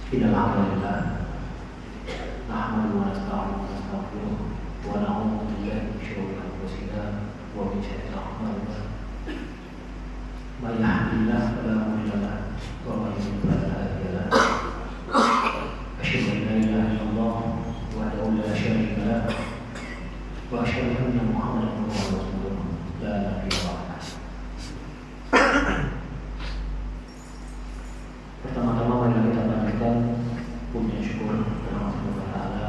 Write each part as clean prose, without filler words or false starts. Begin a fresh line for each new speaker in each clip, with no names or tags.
Innal hamdalillah nahmaduhu wa nasta'inuhu wa nastaghfiruh wa na'udzu billahi min shururi anfusina wa min sayyi'ati a'malina. May yahdihillahu fala mudilla lahu wa may yudlil fala hadiya lahu. Asyhadu an la ilaha illallah wahdahu la syarika lahu wa asyhadu anna Muhammadan rasulullah la nabiyya ba'dah. Pertama-tama mari kita panjatkan puji syukur kepada Allah Subhanahu wa taala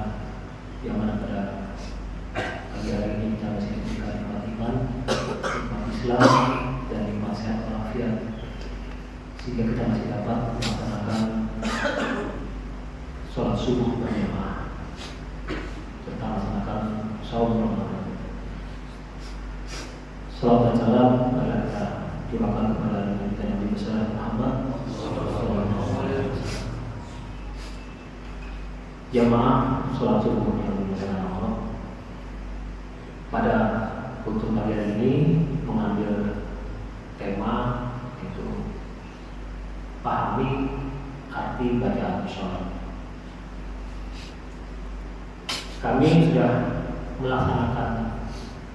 yang mana pada pagi hari ini kita masih diberikan nikmat iman, nikmat Islam dan nikmat sehat walafiat sehingga kita masih dapat melaksanakan sholat subuh berjamaah serta melaksanakan saum Ramadan. Salam dan salam marilah kita curahkan kepada Nabi besar Muhammad jamaah sholat subuh yang dimuliakan Allah. Pada untuk pagi ini mengambil tema itu pahami arti bacaan sholat. Kami sudah melaksanakan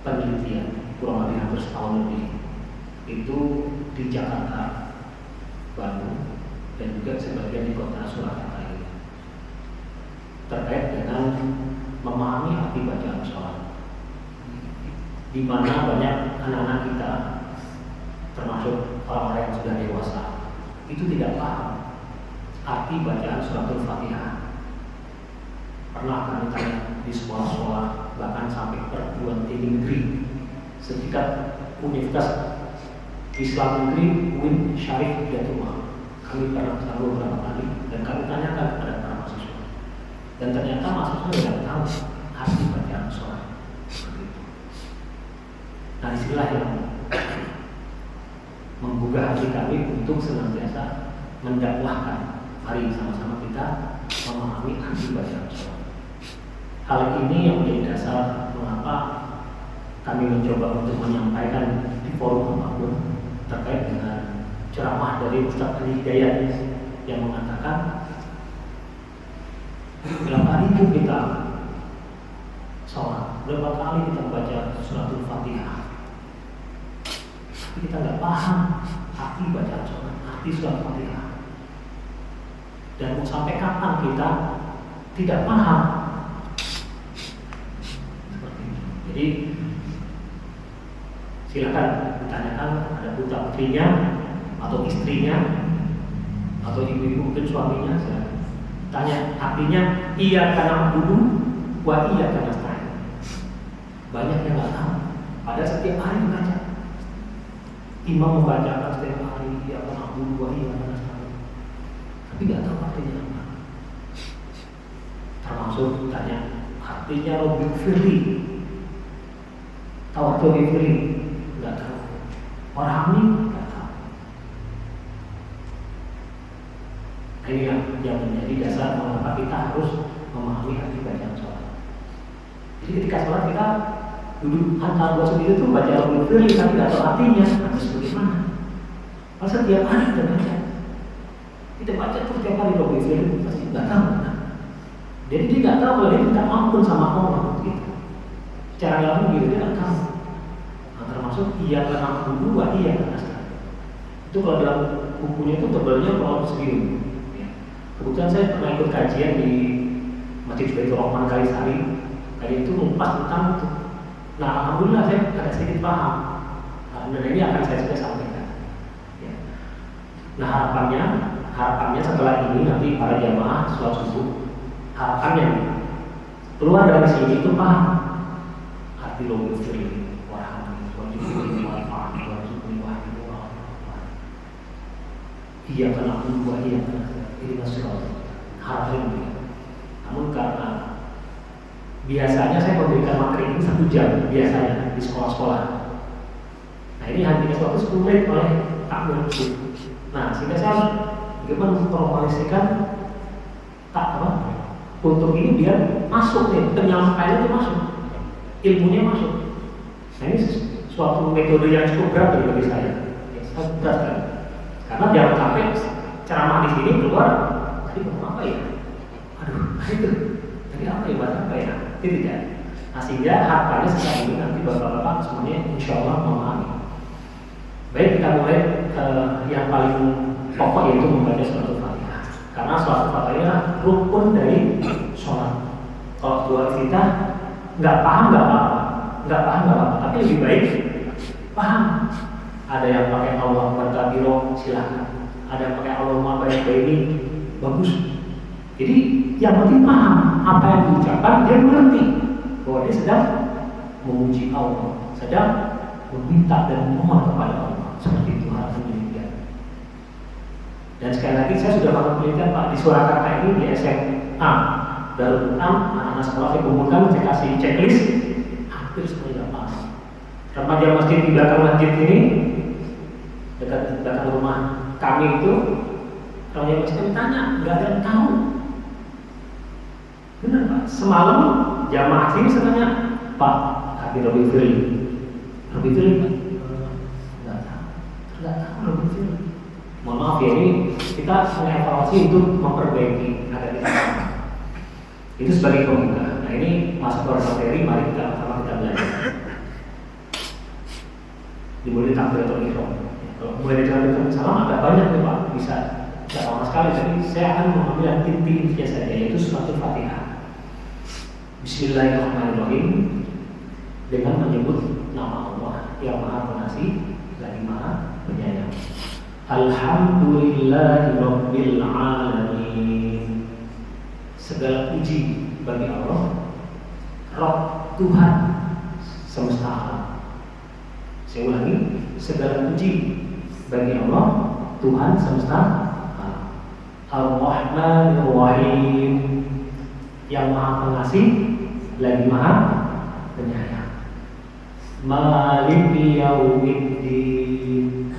penelitian kurang lebih hampir setahun lebih itu di Jakarta, Bandung, dan juga sebagian di kota Surakarta terkait dengan memahami arti bacaan sholat, di mana banyak anak-anak kita termasuk orang-orang yang sudah dewasa itu tidak paham arti bacaan suratul Fatihah. Pernah kami tanya di sekolah-sekolah bahkan sampai perguruan tinggi negeri setingkat Universitas Islam Negeri UIN Syarif Hidayatullah, kami pernah selalu beberapa kali dan kami tanyakan kepada para mahasiswa. Dan ternyata mahasiswa tidak tahu arti bacaan sholat. Nah, istilah yang menggugah hati kami untuk senantiasa mendakwahkan. Mari sama-sama kita memahami arti bacaan sholat. Hal ini yang menjadi dasar mengapa kami mencoba untuk menyampaikan di forum apapun terkait dengan ceramah dari Ustaz Ali Hidayat yang mengatakan berapa kali pun kita sholat, berapa kali kita baca suratul Fatihah, tapi kita nggak paham arti bacaan sholat, arti surat Fatihah. Dan mau sampai kapan kita tidak paham? Seperti itu. Jadi silakan ditanyakan kepada putra putrinya atau istrinya atau ibu-ibu mungkin suaminya. Silakan tanya artinya iya karena dulu wa iya karena nasta'in. Banyak yang nggak tahu. Pada setiap hari membaca, imam membacakan setiap hari iya karena dulu wa iya karena nasta'in, tapi nggak tahu artinya apa. Termasuk tanya artinya Rabbil Firli, tahu arti Rabbil Firli? Nggak tahu. Orangnya nggak tahu. Ini yang menjadi dasar mengapa kita harus memahami arti bacaan sholat. Jadi ketika sholat kita duduk antara dua sendiri itu baca Rabbil Firli tapi nggak tahu artinya, harus bagaimana? Kalau setiap hari kita baca terus setiap hari Rabbil Firli pasti nggak tahu. Jadi dia nggak tahu kalau dia minta ampun sama Allah gitu. Secara langsung gitu dia nggak tahu. Nah, termasuk iya karena dulu, iya karena sekarang. Itu kalau dalam bukunya itu tebalnya kalau segini. Kebetulan saya pernah ikut kajian di Masjid Baitur Rahman Kalisari. Kali itu mengupas tentang itu. Nah, alhamdulillah saya agak sedikit paham. Dan ini akan saya sudah sampaikan. Ya. Nah, harapannya setelah ini nanti para jamaah sholat subuh, harapannya keluar dari sini itu paham arti Rabbil Firli, warahmatullahi wabarakatuh. Iya karena Allah, iya karena ini masalah harapan. Namun karena biasanya saya memberikan materi ini 1 jam biasanya di sekolah-sekolah. Nah ini hanya suatu 10 menit oleh takmir. Nah sehingga saya harus bagaimana mempromosikan untuk ini biar masuk nih, penyampaian itu masuk, ilmunya masuk. Nah ini suatu metode yang cukup berat bagi saya. Berat kan? Karena jangan sampai ceramah di sini keluar tadi ngomong apa ya? Aduh, itu tadi apa ya, bahasa apa ya? Itu tidak. Nah, sehingga harapannya setelah ini nanti bapak-bapak semuanya insya Allah memahami. Baik, kita mulai yang paling pokok yaitu membaca surat Al-Fatihah. Karena surat Al-Fatihah rukun dari sholat. Kalau buat kita nggak paham nggak apa-apa, tapi lebih baik paham. Ada yang pakai Allah berkabiro, silakan. Ada yang pakai Allah banyak ini, bagus. Jadi yang penting paham apa yang diucapkan, dia mengerti bahwa dia sedang memuji Allah, sedang meminta dan memohon kepada Allah. Seperti itu hal demikian. Dan sekali lagi saya sudah melakukan penelitian Pak di Surakarta ini di SMA Darul Quran, anak-anak sekolah saya kumpulkan, saya kasih checklist, hampir semuanya pas. Remaja masjid di belakang masjid ini, dekat belakang rumah kami itu, remaja masjid kami tanya, nggak ada yang tahu. Benar Pak, semalam jamaah sini saya tanya, Pak, Habib Robi Firly Pak, nggak tahu Robi Firly. Mohon maaf ya, ini kita mengevaluasi untuk memperbaiki agar kita tahu. Itu sebagai pembuka. Nah ini masuk ke materi, mari kita sama kita belajar. Dimulai takbiratul ihram. Kalau mulai dari takbiratul salam agak banyak nih Pak, bisa tidak lama sekali. Jadi saya akan mengambil inti-intinya saja, yaitu surat Al-Fatihah. Bismillahirrahmanirrahim, dengan menyebut nama Allah yang Maha Pengasih lagi Maha Penyayang. Alhamdulillahirabbil alamin. Segala puji bagi Allah, Rabb, Tuhan semesta alam. Saya ulangi, segala puji bagi Allah, Tuhan semesta alam. Ar-Rahmanir Rahim, yang Maha Pengasih lagi Maha Penyayang. Maliki Yaumiddin,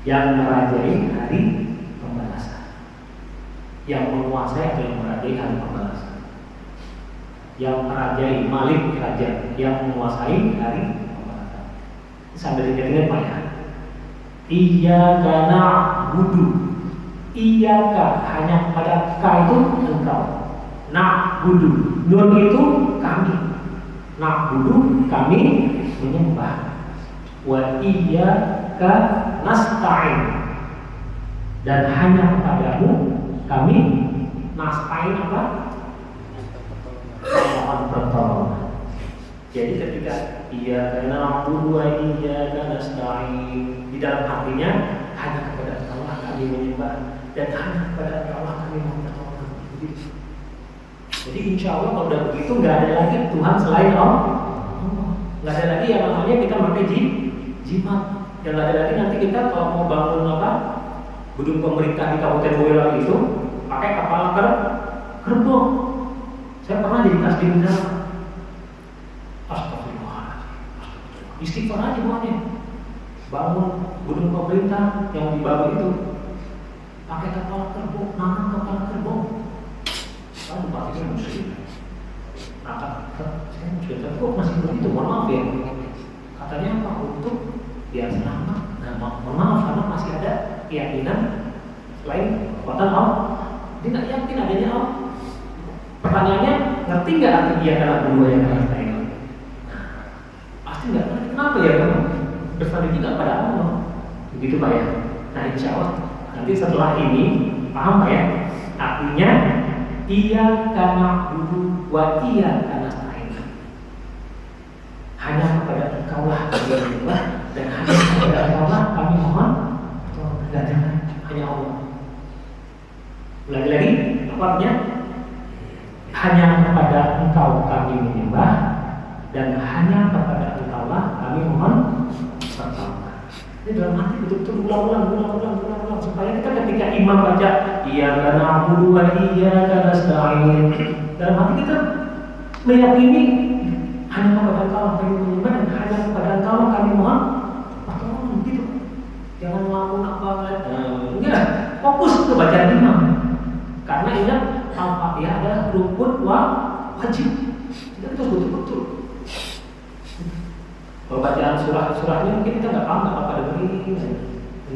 yang merajai hari pembalasan. Yang menguasai atau yang merajai hari pembalasan. Yang merajai, Malik raja, yang menguasai hari pembalasan. Sambil diingat Pak ya. Iyyaka na'budu, iyyaka hanya pada Ka itu engkau. Na'budu, nun itu kami. Na'budu kami menyembah. Wa iyyaka nasta'in, dan hanya kepadamu kami nasta'in apa? Mohon pertolongan. Jadi ketika iyyaka na'budu wa iyyaka nasta'in, di dalam hatinya hanya kepada Allah kami menyembah dan hanya kepada Allah kami mohon pertolongan. Jadi insya Allah kalau udah begitu nggak ada lagi Tuhan selain Allah. Nggak ada lagi yang namanya kita pakai jimat. Yang nggak ada lagi nanti kita kalau mau bangun apa gedung pemerintah di Kabupaten Boyolali itu pakai kapal kerbau. Saya pernah jadi kasdin di sana. Astagfirullahaladzim. Istighfar aja buahnya. Bangun gedung pemerintah yang dibangun itu pakai kapal kerbau, nanam kapal kerbau. Saya berpikir muslim. Saya muslim, tapi kok masih begitu? Mohon maaf ya. Katanya apa? Untuk biar selamat. Nah, mohon maaf karena masih ada keyakinan selain kekuatan Allah. Dia nggak yakin adanya Allah. Pertanyaannya, ngerti nggak arti dia karena dua yang karena saya? Pasti nggak ngerti. Kenapa ya kamu bersanding juga pada Allah? Begitu Pak ya. Nah insya Allah nanti setelah ini paham Pak ya? Artinya iyyaka na'budu wa iyyaka nasta'in. Hanya kepada Engkaulah kami menyembah dan hanya kepada Engkaulah kami mohon pertolongan. Jangan hanya Allah. Lagi-lagi apa artinya? Hanya kepada Engkau kami menyembah dan hanya kepada Engkaulah kami mohon pertolongan. Ini dalam hati betul-betul ulang supaya kita ketika imam baca iyyaka na'budu wa iyyaka nasta'in, dalam hati kita meyakini hanya kepada Engkau kami menyembah dan hanya kepada Engkau kami mohon pertolongan. Gitu. Jangan ngelamun apa enggak, fokus ke bacaan imam. Karena ingat Al-Fatihah adalah rukun wajib. Kita harus betul-betul. Kalau bacaan surah-surahnya mungkin kita nggak paham, nggak apa-apa dengerin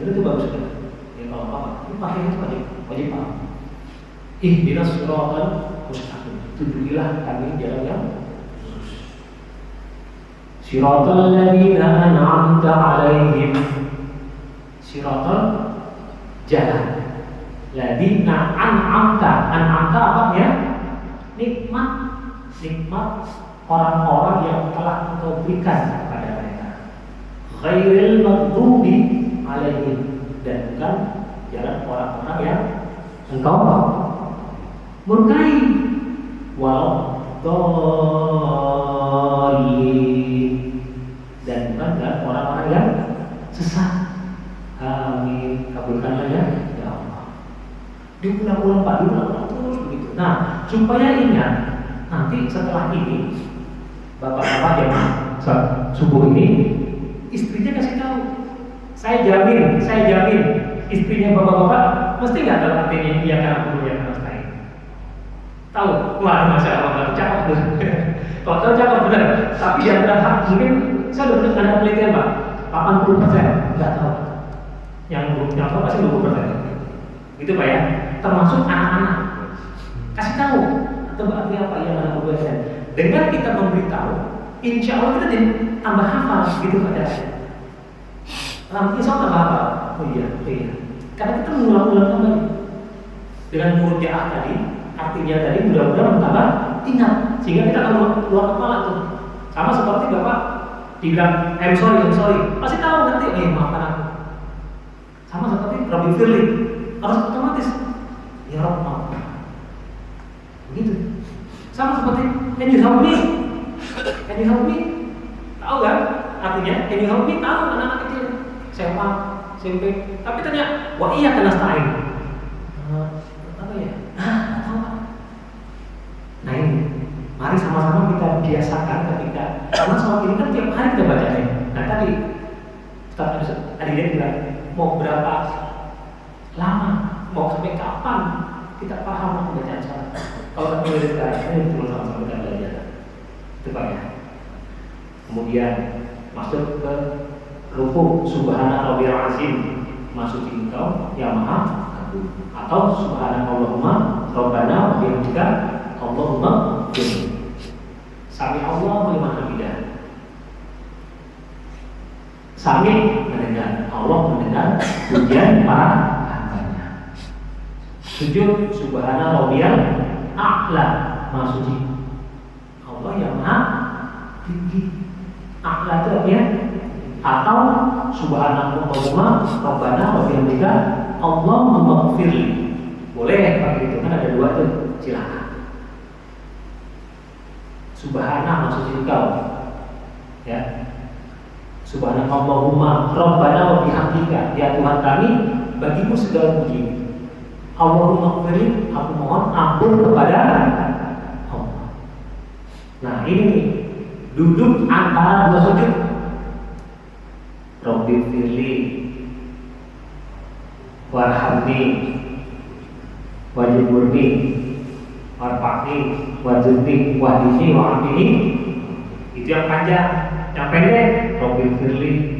itu bagus kan? Ya kalau apa? Ini pakai itu wajib paham. Ihdinas siratal mustaqim. Tunjukilah kami jalan yang lurus. Siratal ladzina an'amta 'alaihim. Siratal jalan. Ladzina an'amta. An'amta apa ya? Nikmat. Nikmat orang-orang yang telah Engkau berikan kepada mereka. Ghairil maghdubi 'alaihim, dan bukan jalan orang-orang yang Engkau murkai. Walau dhalin, dan bukan jalan orang-orang yang sesat. Amin. Kabulkanlah ya Allah. Diulang-ulang Pak, diulang-ulang terus begitu. Nah, supaya ingat nanti setelah ini bapak-bapak yang subuh ini istrinya kasih tahu, saya jamin istrinya bapak-bapak mesti nggak dalam hatinya iya karena perlu ya karena saya tahu. Wah, masya Allah, cakep tuh. Kalau tahu cakep benar, tapi yang benar mungkin saya udah pernah ada penelitian Pak, 80% nggak tahu. Yang tahu pasti 20%. Gitu Pak ya, termasuk anak-anak. Kasih tahu atau berarti apa yang anak berbuat. Dengan kita memberitahu, insya Allah kita jadi tambah hafal gitu Pak ya. Insya Allah tambah hafal. Oh iya. Karena kita mengulang-ulang kembali dengan murojaah tadi, artinya tadi mudah-mudahan tambah ingat sehingga kita akan keluar kepala tuh. Sama seperti Bapak dibilang I'm sorry, pasti tahu nanti maafkan aku. Sama seperti Rabbi Firli, harus otomatis ya Rabb maaf. Begitu. Sama seperti can you help me? Tahu kan artinya can you help me? Tahu anak-anak kecil SMA, SMP. Tapi tanya wah iya kena stain. Apa ya? Tahu Pak. Nah ini, mari sama-sama kita biasakan ketika karena sholat ini kan tiap hari kita bacanya. Nah tadi Ustaz Aditya bilang mau berapa lama, mau sampai kapan kita paham bacaan sholat. Kalau kita mulai sekarang, ini betul sama-sama kita belajar. Itu Pak ya. Kemudian masuk ke rukuk subhana rabbiyal azim, masuki Engkau yang maha agung, atau subhanakallahumma rabbana wa bihamdika Allahumma ighfir. Sami Allahu liman hamidah. Sami mendengar, Allah mendengar pujian para hambanya. Sujud subhana rabbiyal a'la, masuki Allah yang maha tinggi. A'la itu artinya atau subhanallahumma rabbana wa bihamdika Allahumma ighfirli. Boleh pakai itu kan ada dua tuh, silakan. Subhana maksudnya Engkau ya. Subhanallahumma rabbana wa bihamdika, ya Tuhan kami bagimu segala puji. Allahumma ighfirli, aku mohon ampun kepada Allah. Nah ini nih, duduk antara dua sujud. Rabbi firli warhamni wajburni warfa'ni wajudni wahdini wa'afini. Itu yang panjang. Yang pendek Rabbi firli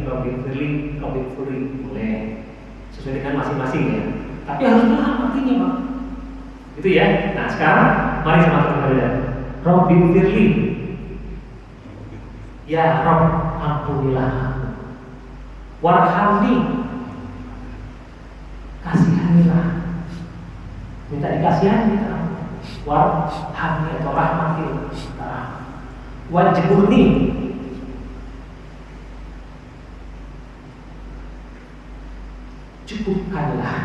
boleh sesuai dengan masing-masing ya, tapi harus paham artinya Pak. Gitu ya. Nah sekarang mari sama-sama kita Rabbi firli, ya Rabb ampunilah aku. Warhamni, kasihanilah. Minta dikasihani kita. Warhamni atau rahmati. Wajburni, cukupkanlah.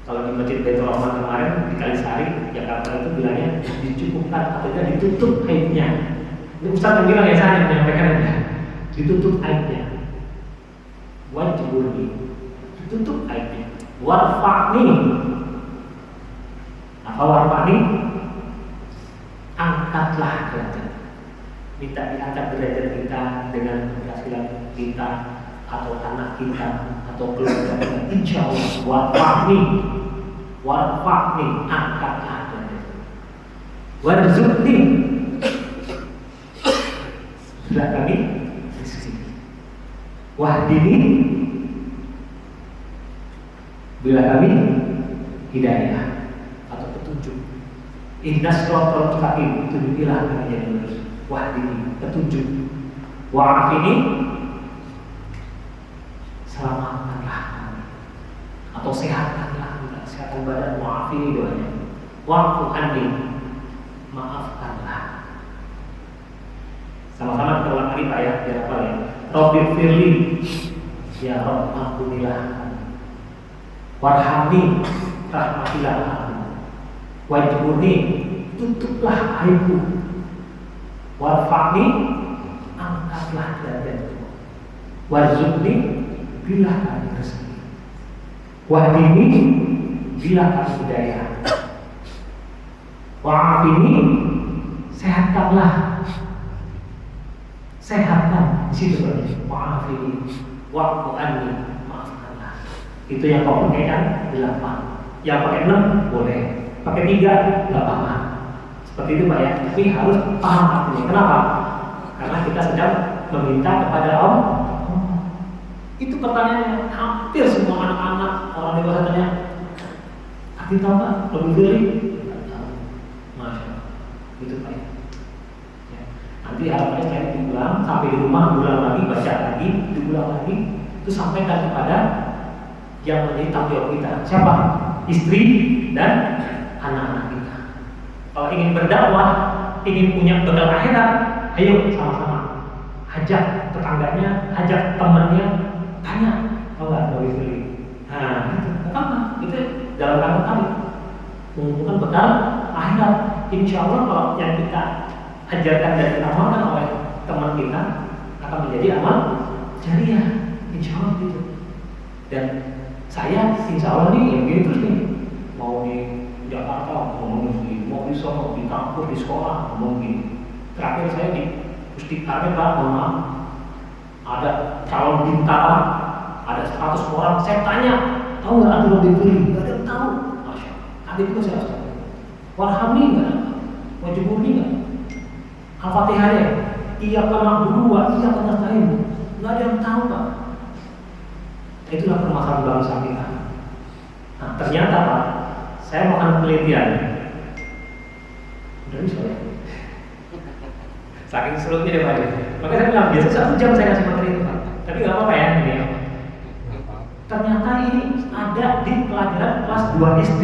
Kalau di Masjid Baitur Rahman kemarin di Kalisari, Jakarta itu bilangnya dicukupkan, artinya ditutup aibnya. Ini Ustaz yang bilang ya, saya yang menyampaikan ya. Ditutup aibnya. Wajburni, ditutup aibnya. Warfa'ni, apa warfa'ni? Angkatlah derajat. Minta diangkat derajat kita dengan keberhasilan kita atau anak kita atau keluarga kita. Insya Allah warfa'ni, angkatlah derajat. Warzuqni, sudah kami rezeki. Wahdini, bila kami hidayah atau petunjuk. Ihdinas siratal mustaqim, tunjukilah kami jalan lurus. Wahdini, petunjuk. Wa'afini, selamatkanlah kami atau sehatkanlah, sehatkan badan. Wa'afini doanya. Wa'fu anni, maafkanlah. Sama-sama kita ulang lagi Pak ya, biar apa ya? Rabbi firli, ya Rabb ampunilah. Warhamni, rahmatilah aku. Wajibuni, tutuplah aibku. Warfa'ni, angkatlah derajatku. Warzuqni, bilah kami rezeki. Wahdini, bilah kami hidayah. Wa'afini, sehatkanlah. Sehatkan, di situ berarti. Wa'afini, wa'fu anni, maafkanlah. Itu yang kau pakai kan 8. Yang pakai 6 boleh, pakai 3 nggak apa-apa. Seperti itu Pak ya. Tapi harus paham artinya. Kenapa? Karena kita sedang meminta kepada Allah. Itu pertanyaannya hampir semua anak-anak, orang dewasa tanya. Arti tahu nggak? Lebih pilih? Masya Allah. Itu Pak ya. Nanti harapannya saya diulang sampai di rumah, ulang lagi, baca lagi, diulang lagi. Itu sampaikan kepada yang menjadi tanggung jawab kita. Siapa? Istri dan anak-anak kita. Kalau ingin berdakwah, ingin punya bekal akhirat, ayo sama-sama. Ajak tetangganya, ajak temannya, tanya, tahu nggak mau dibeli? Nah, itu apa? Itu dalam rangka kami mengumpulkan bekal akhirat. Insya Allah kalau yang kita ajarkan dan diamalkan oleh teman kita akan menjadi amal jariah, insya Allah gitu. Dan saya insya Allah nih yang gitu terus nih, mau di Jakarta, mau di Solo, di kampus, di sekolah, ngomong gini. Terakhir saya di Pusdikkarnya Pak, mohon maaf, ada calon bintara, ada 100 orang, saya tanya, tahu nggak aturan dibeli? Nggak ada yang tahu. Masya Allah. Tadi juga saya harus tahu. Warhamni nggak? Wajibuni nggak? Al-Fatihahnya, iya kena berdua, iya kena lain, nggak ada yang tahu Pak. Itulah permasalahan bangsa kita. Nah, ternyata Pak, saya melakukan penelitian. Udah bisa ya? Saking serunya deh Pak. Makanya saya bilang biasa 1 jam saya kasih materi itu Pak. Tapi nggak apa-apa ya ini. Ternyata ini ada di pelajaran kelas 2 SD.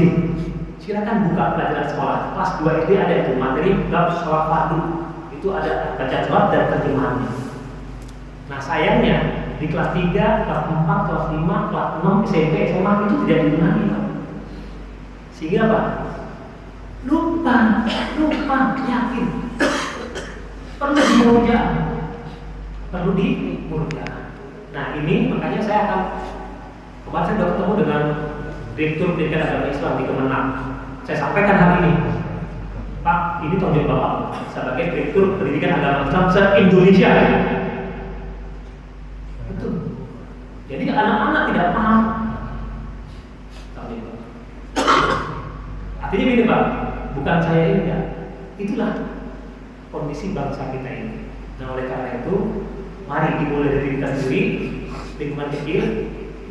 Silakan buka pelajaran sekolah. Kelas 2 SD ada itu materi bab sholat fardu. Itu ada baca sholat dan terjemahannya. Nah sayangnya di kelas 3, kelas 4, kelas 5, kelas 6, SMP, SMA itu tidak dibenahi Pak. Sehingga apa? Lupa, yakin. Perlu dimurja. Nah ini makanya saya akan kemarin saya sudah ketemu dengan Direktur Pendidikan Agama Islam di Kemenang. Saya sampaikan hari ini, Pak, ini tanggung jawab Bapak sebagai Direktur Pendidikan Agama Islam se-Indonesia. Betul. Jadi anak-anak tidak paham. Artinya gini Pak, bukan saya ini ya. Itulah kondisi bangsa kita ini. Nah oleh karena itu, mari dimulai dari kita sendiri, lingkungan kecil,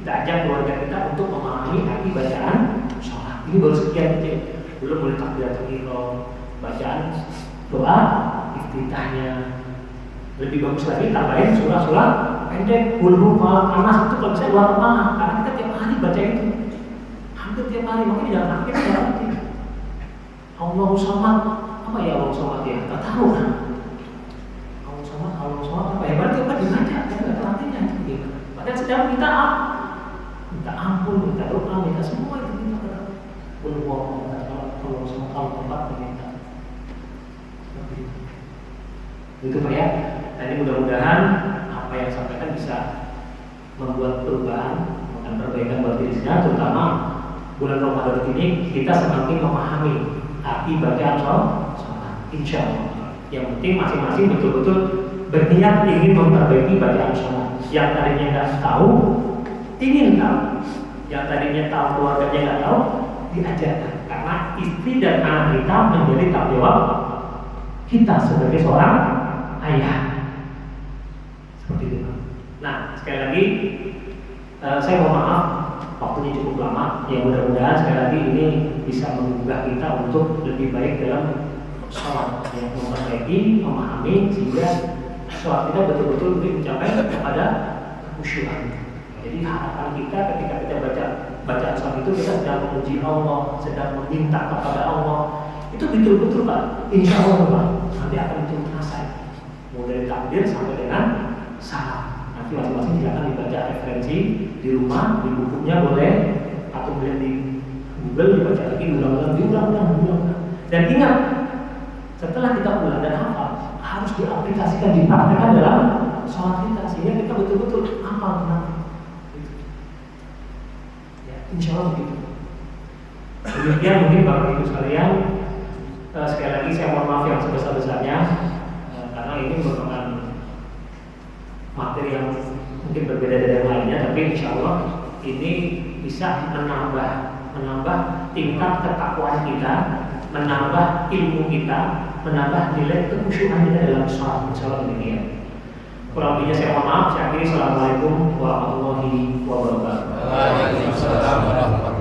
kita ajak keluarga kita untuk memahami arti bacaan sholat. Ini baru sekian aja. Belum boleh takbiratul ihram, bacaan doa iftitahnya. Lebih bagus lagi tambahin surah-surah pendek, Qul Falaq, Anas itu kalau bisa luar rumah, karena kita tiap hari baca itu. Hampir tiap hari, makanya di dalam hati kita ngerti. Allahu Samad, apa ya Allahu Samad ya? Nggak tahu kan? Allahu Samad apa ya? Berarti apa dibaca? Kita nggak tahu artinya itu gimana. Padahal sedang minta ampun, minta doa, minta semua itu kita pada Qul Allahu Samad, kalau tempat diminta. Itu Pak ya. Jadi mudah-mudahan apa yang saya sampaikan bisa membuat perubahan dan perbaikan buat diri saya, terutama bulan Ramadan ini kita semakin memahami arti bacaan sholat. Insya Allah. Yang penting masing-masing betul-betul berniat ingin memperbaiki bacaan sholat. Yang tadinya nggak tahu, ingin tahu. Yang tadinya tahu, keluarganya nggak tahu, diajarkan. Karena istri dan anak kita menjadi tanggung jawab kita sebagai seorang ayah. Seperti itu. Nah, sekali lagi saya mohon maaf waktunya cukup lama. Ya mudah-mudahan sekali lagi ini bisa menggugah kita untuk lebih baik dalam sholat, yang memperbaiki, memahami sehingga sholat kita betul-betul lebih mencapai kepada kekhusyuan. Jadi harapan kita ketika kita baca sholat itu kita sedang memuji Allah, sedang meminta kepada Allah. Itu betul-betul Pak, insya Allah Pak, nanti akan muncul terasa. Mulai dari takbir sampai dengan salam. Nanti masing-masing silakan dibaca referensi di rumah, di bukunya boleh, atau boleh di Google dibaca lagi, diulang-ulang. Dan ingat, setelah kita ulang dan hafal, harus diaplikasikan, dipraktekkan dalam sholat kita sehingga kita betul-betul hafal nanti. Ya, insya Allah begitu. Demikian mungkin Bapak Ibu sekalian. Sekali lagi saya mohon maaf yang sebesar-besarnya karena ini merupakan materi yang mungkin berbeda dari yang lainnya, tapi insya Allah ini bisa menambah tingkat ketakwaan kita, menambah ilmu kita, menambah nilai kekhusyuan kita dalam sholat. Insya Allah demikian. Kurang lebihnya saya mohon maaf. Saya akhiri. Assalamualaikum warahmatullahi wabarakatuh.
Waalaikumsalam warahmatullahi wabarakatuh.